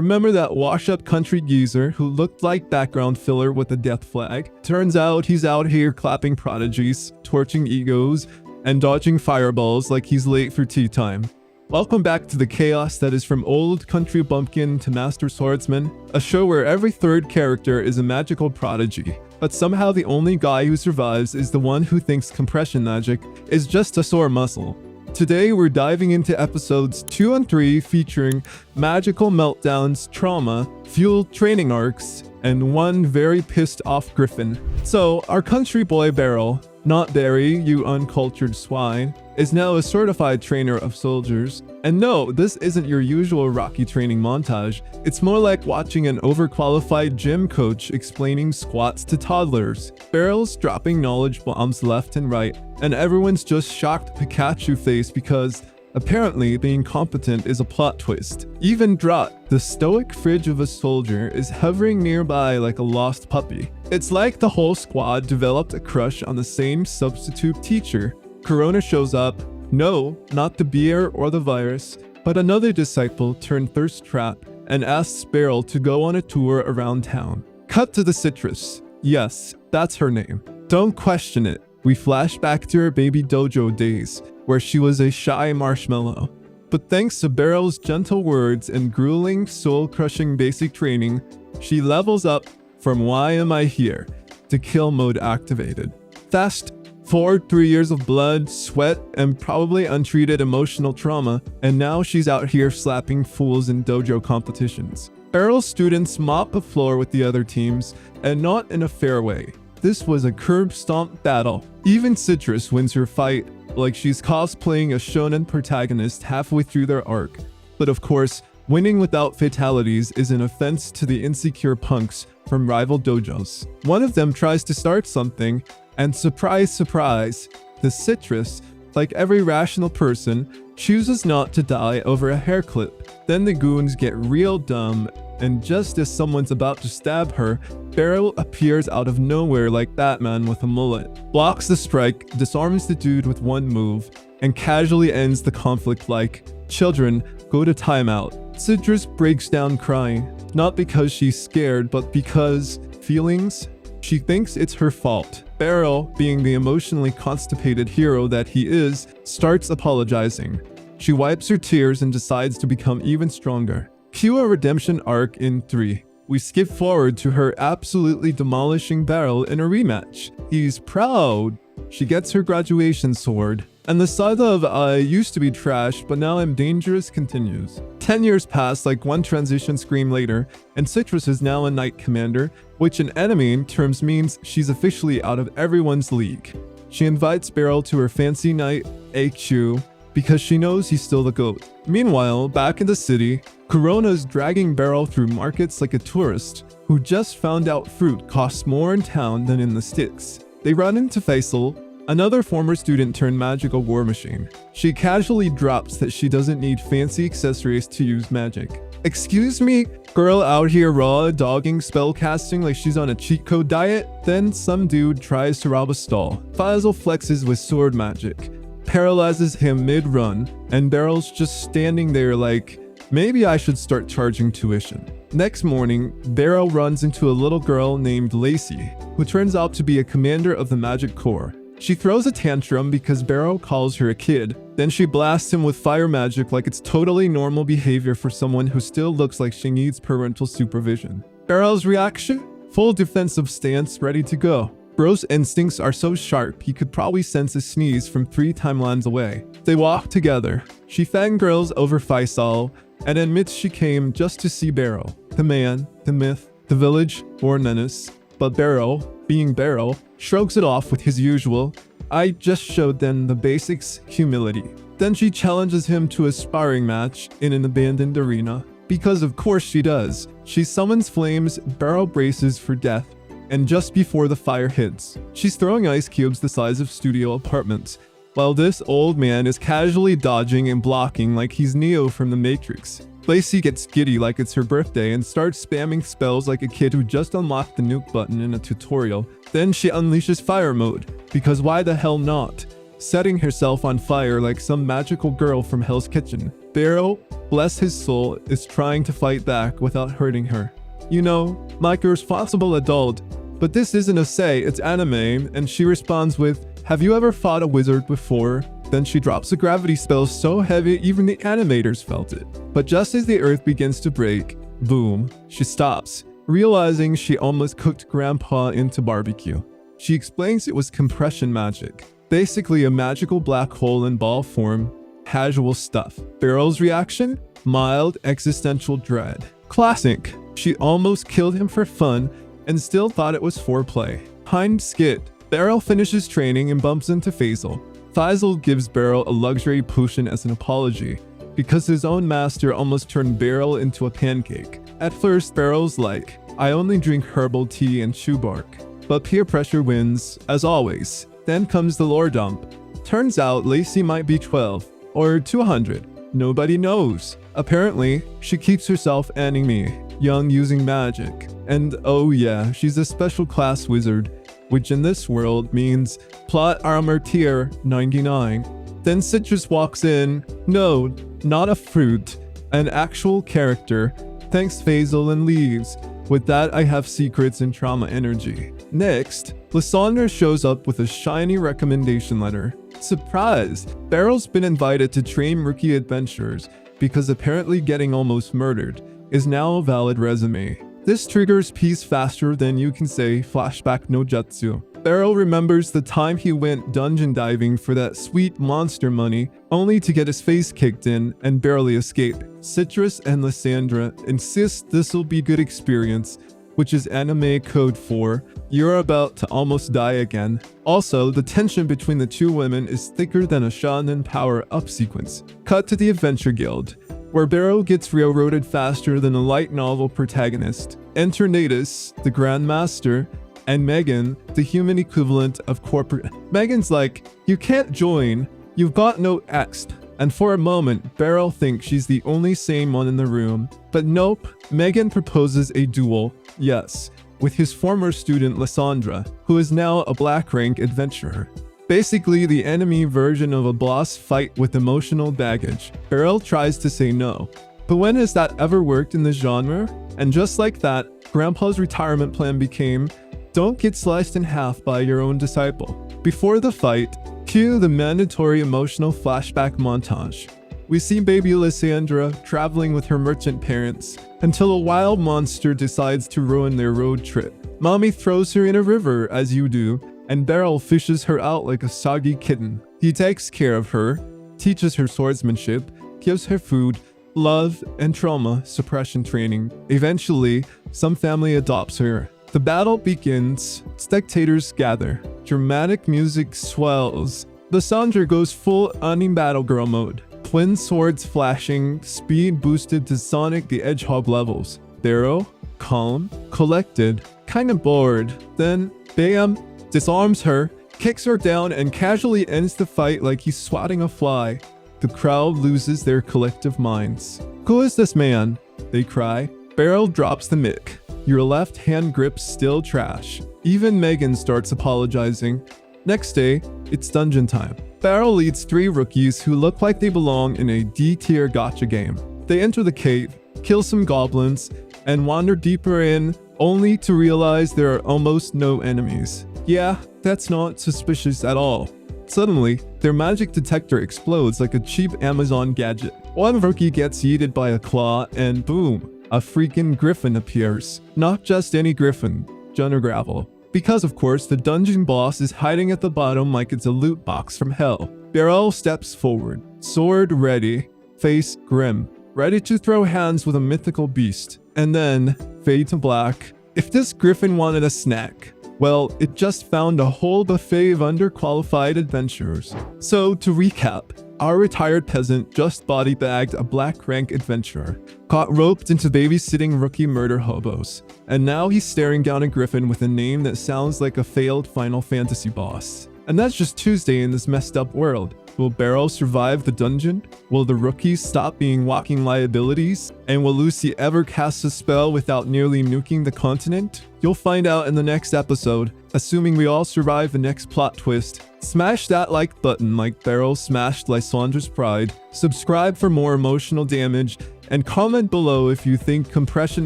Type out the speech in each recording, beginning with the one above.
Remember that wash-up country geezer who looked like background filler with a death flag? Turns out he's out here clapping prodigies, torching egos, and dodging fireballs like he's late for tea time. Welcome back to the chaos that is From Old Country Bumpkin to Master Swordsman, a show where every third character is a magical prodigy, but somehow the only guy who survives is the one who thinks compression magic is just a sore muscle. Today we're diving into episodes 2 and 3 featuring magical meltdowns, trauma, fueled training arcs, and one very pissed off griffin. So our country boy Beryl, not Barry, you uncultured swine, is now a certified trainer of soldiers. And no, this isn't your usual Rocky training montage. It's more like watching an overqualified gym coach explaining squats to toddlers. Beryl's dropping knowledge bombs left and right, and everyone's just shocked Pikachu face because apparently being competent is a plot twist. Even Drat, the stoic fridge of a soldier, is hovering nearby like a lost puppy. It's like the whole squad developed a crush on the same substitute teacher. Corona shows up. No, not the beer or the virus, but another disciple turned thirst trap and asks Beryl to go on a tour around town. Cut to the citrus. Yes, that's her name. Don't question it. We flash back to her baby dojo days, where she was a shy marshmallow. But thanks to Beryl's gentle words and grueling, soul-crushing basic training, she levels up from "Why am I here?" to kill mode activated. Fast forward 3 years of blood, sweat, and probably untreated emotional trauma, and now she's out here slapping fools in dojo competitions. Beryl's students mop the floor with the other teams, and not in a fair way. This was a curb stomp battle. Even Citrus wins her fight, like she's cosplaying a shonen protagonist halfway through their arc. But of course, winning without fatalities is an offense to the insecure punks from rival dojos. One of them tries to start something, and surprise, surprise, the Citrus, like every rational person, chooses not to die over a hair clip. Then the goons get real dumb, and just as someone's about to stab her, Beryl appears out of nowhere like Batman with a mullet, blocks the strike, disarms the dude with one move, and casually ends the conflict like, "Children, go to timeout." Citrus breaks down crying, not because she's scared, but because feelings. She thinks it's her fault. Beryl, being the emotionally constipated hero that he is, starts apologizing. She wipes her tears and decides to become even stronger. Cue a redemption arc in 3. We skip forward to her absolutely demolishing Beryl in a rematch. He's proud. She gets her graduation sword. And the saga of "I used to be trash, but now I'm dangerous" continues. 10 years pass like one transition screen later, and Citrus is now a knight commander, which in anime terms means she's officially out of everyone's league. She invites Beryl to her fancy night, AQ, because she knows he's still the GOAT. Meanwhile, back in the city, Corona's dragging Beryl through markets like a tourist who just found out fruit costs more in town than in the sticks. They run into Faisal, another former student turned magical war machine. She casually drops that she doesn't need fancy accessories to use magic. "Excuse me, girl out here raw dogging spellcasting like she's on a cheat code diet?" Then some dude tries to rob a stall. Faisal flexes with sword magic, paralyzes him mid-run, and Beryl's just standing there like, maybe I should start charging tuition. Next morning, Beryl runs into a little girl named Lacey, who turns out to be a commander of the Magic Corps. She throws a tantrum because Beryl calls her a kid. Then she blasts him with fire magic like it's totally normal behavior for someone who still looks like she needs parental supervision. Beryl's reaction? Full defensive stance, ready to go. Bro's instincts are so sharp he could probably sense a sneeze from 3 timelines away. They walk together. She fangirls over Faisal and admits she came just to see Beryl. The man, the myth, the village, or menace. But Beryl, being Beryl, shrugs it off with his usual, "I just showed them the basics," humility. Then she challenges him to a sparring match in an abandoned arena. Because of course she does. She summons flames, Beryl braces for death, and just before the fire hits, she's throwing ice cubes the size of studio apartments, while this old man is casually dodging and blocking like he's Neo from the Matrix. Lacey gets giddy like it's her birthday and starts spamming spells like a kid who just unlocked the nuke button in a tutorial. Then she unleashes fire mode, because why the hell not? setting herself on fire like some magical girl from Hell's Kitchen. Beryl, bless his soul, is trying to fight back without hurting her. You know, like a responsible adult, but this isn't a say, it's anime, and she responds with, "Have you ever fought a wizard before?" Then she drops a gravity spell so heavy even the animators felt it. But just as the earth begins to break, boom, she stops, realizing she almost cooked Grandpa into barbecue. She explains it was compression magic, basically a magical black hole in ball form. Casual stuff. Beryl's reaction? Mild existential dread. Classic. She almost killed him for fun and still thought it was foreplay. Hind skit. Beryl finishes training and bumps into Faisal. Faisal gives Beryl a luxury potion as an apology because his own master almost turned Beryl into a pancake. At first, Beryl's like, "I only drink herbal tea and chew bark." But peer pressure wins, as always. Then comes the lore dump. Turns out Lacey might be 12 or 200. Nobody knows. Apparently, she keeps herself anime, young using magic. And oh yeah, she's a special class wizard, which in this world means plot armor tier 99. Then Citrus walks in. No, not a fruit, an actual character. Thanks Faisal, and leaves. With that, I have secrets and trauma energy. Next, Lysandra shows up with a shiny recommendation letter. Surprise! Beryl's been invited to train rookie adventurers because apparently getting almost murdered is now a valid resume. This triggers peace faster than you can say flashback no jutsu. Beryl remembers the time he went dungeon diving for that sweet monster money, only to get his face kicked in and barely escape. Citrus and Lysandra insist this'll be good experience, which is anime code for "you're about to almost die again." Also, the tension between the two women is thicker than a shonen power-up sequence. Cut to the Adventure Guild, where Beryl gets railroaded faster than a light novel protagonist. Enter Natus, the Grand Master, and Megan, the human equivalent of corporate. Megan's like, "You can't join, you've got no exp." And for a moment, Beryl thinks she's the only sane one in the room. But nope, Megan proposes a duel, yes, with his former student Lysandra, who is now a black rank adventurer. Basically the enemy version of a boss fight with emotional baggage. Beryl tries to say no. But when has that ever worked in the genre? And just like that, Grandpa's retirement plan became, don't get sliced in half by your own disciple. Before the fight, cue the mandatory emotional flashback montage. We see baby Lysandra traveling with her merchant parents until a wild monster decides to ruin their road trip. Mommy throws her in a river, as you do, and Beryl fishes her out like a soggy kitten. He takes care of her, teaches her swordsmanship, gives her food, love, and trauma suppression training. Eventually, some family adopts her. The battle begins. Spectators gather. Dramatic music swells. Lysandra goes full anime battle girl mode. Twin swords flashing, speed boosted to Sonic the Hedgehog levels. Beryl, calm, collected, kinda bored. Then, bam, disarms her, kicks her down, and casually ends the fight like he's swatting a fly. The crowd loses their collective minds. "Who is this man?" they cry. Beryl drops the mic. "Your left hand grip's still trash." Even Megan starts apologizing. Next day, it's dungeon time. Beryl leads 3 rookies who look like they belong in a D-tier gacha game. They enter the cave, kill some goblins, and wander deeper in, only to realize there are almost no enemies. Yeah, that's not suspicious at all. Suddenly, their magic detector explodes like a cheap Amazon gadget. One rookie gets yeeted by a claw, and boom, a freaking griffin appears. Not just any griffin, Gravel. Because of course, the dungeon boss is hiding at the bottom like it's a loot box from hell. Beryl steps forward, sword ready, face grim, ready to throw hands with a mythical beast. And then, fade to black. If this griffin wanted a snack, well, it just found a whole buffet of underqualified adventurers. So, to recap, our retired peasant just body bagged a black rank adventurer, got roped into babysitting rookie murder hobos, and now he's staring down a griffin with a name that sounds like a failed Final Fantasy boss. And that's just Tuesday in this messed up world. Will Barrow survive the dungeon? Will the rookies stop being walking liabilities? And will Lucy ever cast a spell without nearly nuking the continent? You'll find out in the next episode, assuming we all survive the next plot twist. Smash that like button like Barrow smashed Lysandra's pride. Subscribe for more emotional damage, and comment below if you think compression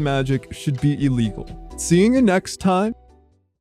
magic should be illegal. Seeing you next time.